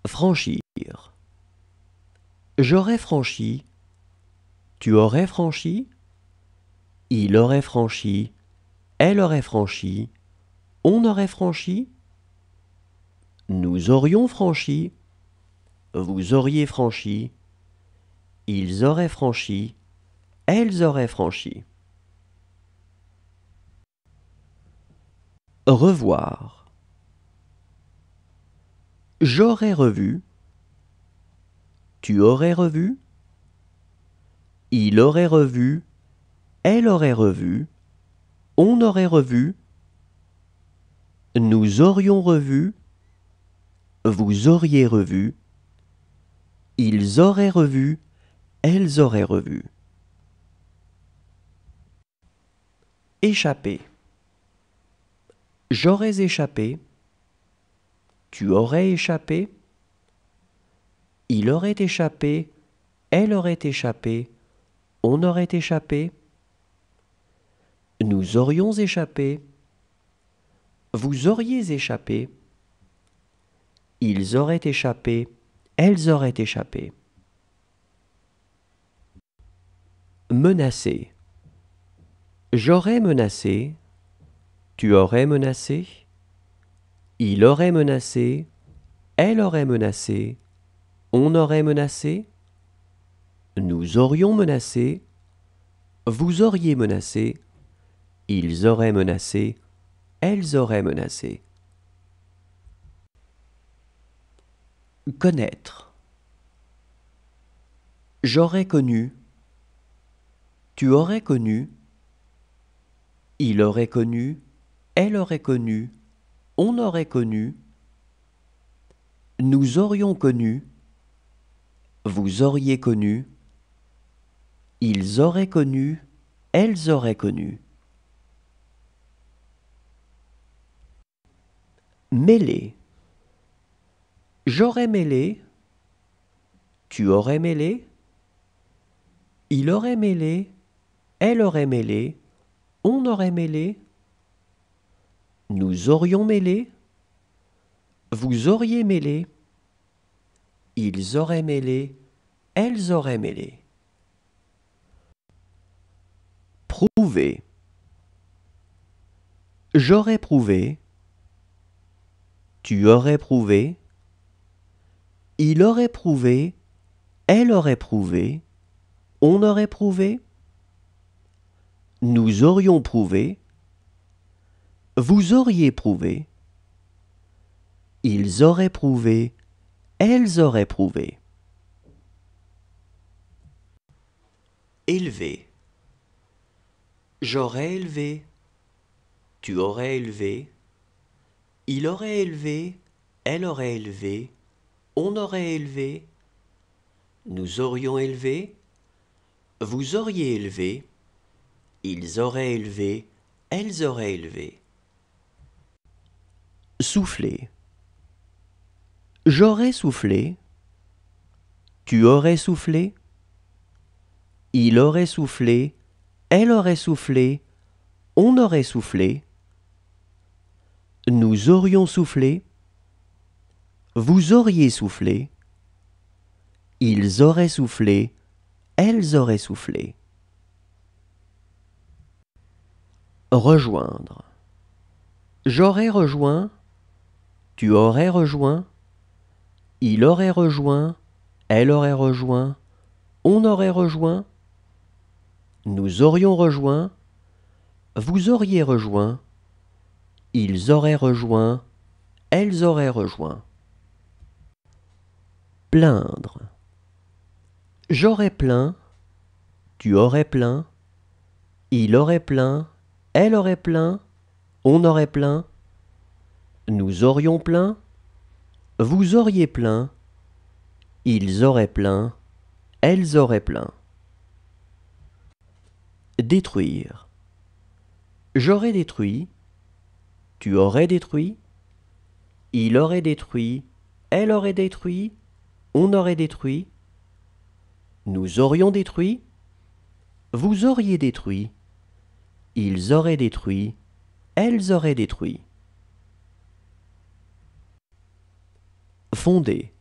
Franchir. J'aurais franchi. Tu aurais franchi. Il aurait franchi. Elle aurait franchi. On aurait franchi. Nous aurions franchi. Vous auriez franchi. Ils auraient franchi. Elles auraient franchi. Revoir. J'aurais revu. Tu aurais revu. Il aurait revu. Elle aurait revu. On aurait revu. Nous aurions revu. Vous auriez revu. Ils auraient revu. Elles auraient revu. Échapper. J'aurais échappé. Tu aurais échappé. Il aurait échappé. Elle aurait échappé. On aurait échappé. Nous aurions échappé. Vous auriez échappé. Ils auraient échappé. Elles auraient échappé. Menacer. J'aurais menacé. Tu aurais menacé. Il aurait menacé. Elle aurait menacé. On aurait menacé. Nous aurions menacé. Vous auriez menacé. Ils auraient menacé. Elles auraient menacé. Connaître. J'aurais connu. Tu aurais connu. Il aurait connu. Elle aurait connu. On aurait connu. Nous aurions connu. Vous auriez connu. Ils auraient connu. Elles auraient connu. Mêler. J'aurais mêlé. Tu aurais mêlé. Il aurait mêlé. Elle aurait mêlé. On aurait mêlé. Nous aurions mêlé. Vous auriez mêlé. Ils auraient mêlé. Elles auraient mêlé. Prouver. J'aurais prouvé. Tu aurais prouvé. Il aurait prouvé. Elle aurait prouvé. On aurait prouvé. Nous aurions prouvé. Vous auriez prouvé. Ils auraient prouvé. Elles auraient prouvé. Élever. J'aurais élevé. Tu aurais élevé. Il aurait élevé. Elle aurait élevé. On aurait élevé. Nous aurions élevé. Vous auriez élevé. Ils auraient élevé. Elles auraient élevé. Souffler. J'aurais soufflé. Tu aurais soufflé. Il aurait soufflé. Elle aurait soufflé. On aurait soufflé. Nous aurions soufflé. Vous auriez soufflé. Ils auraient soufflé. Elles auraient soufflé. Rejoindre. J'aurais rejoint. Tu aurais rejoint. Il aurait rejoint. Elle aurait rejoint. On aurait rejoint. Nous aurions rejoint. Vous auriez rejoint. Ils auraient rejoint. Elles auraient rejoint. Plaindre. J'aurais plaint. Tu aurais plaint. Il aurait plaint. Elle aurait plaint. On aurait plaint. Nous aurions plaint. Vous auriez plaint. Ils auraient plaint. Elles auraient plaint. Détruire. J'aurais détruit. Tu aurais détruit. Il aurait détruit. Elle aurait détruit. On aurait détruit. Nous aurions détruit. Vous auriez détruit. Ils auraient détruit. Elles auraient détruit. Fonder.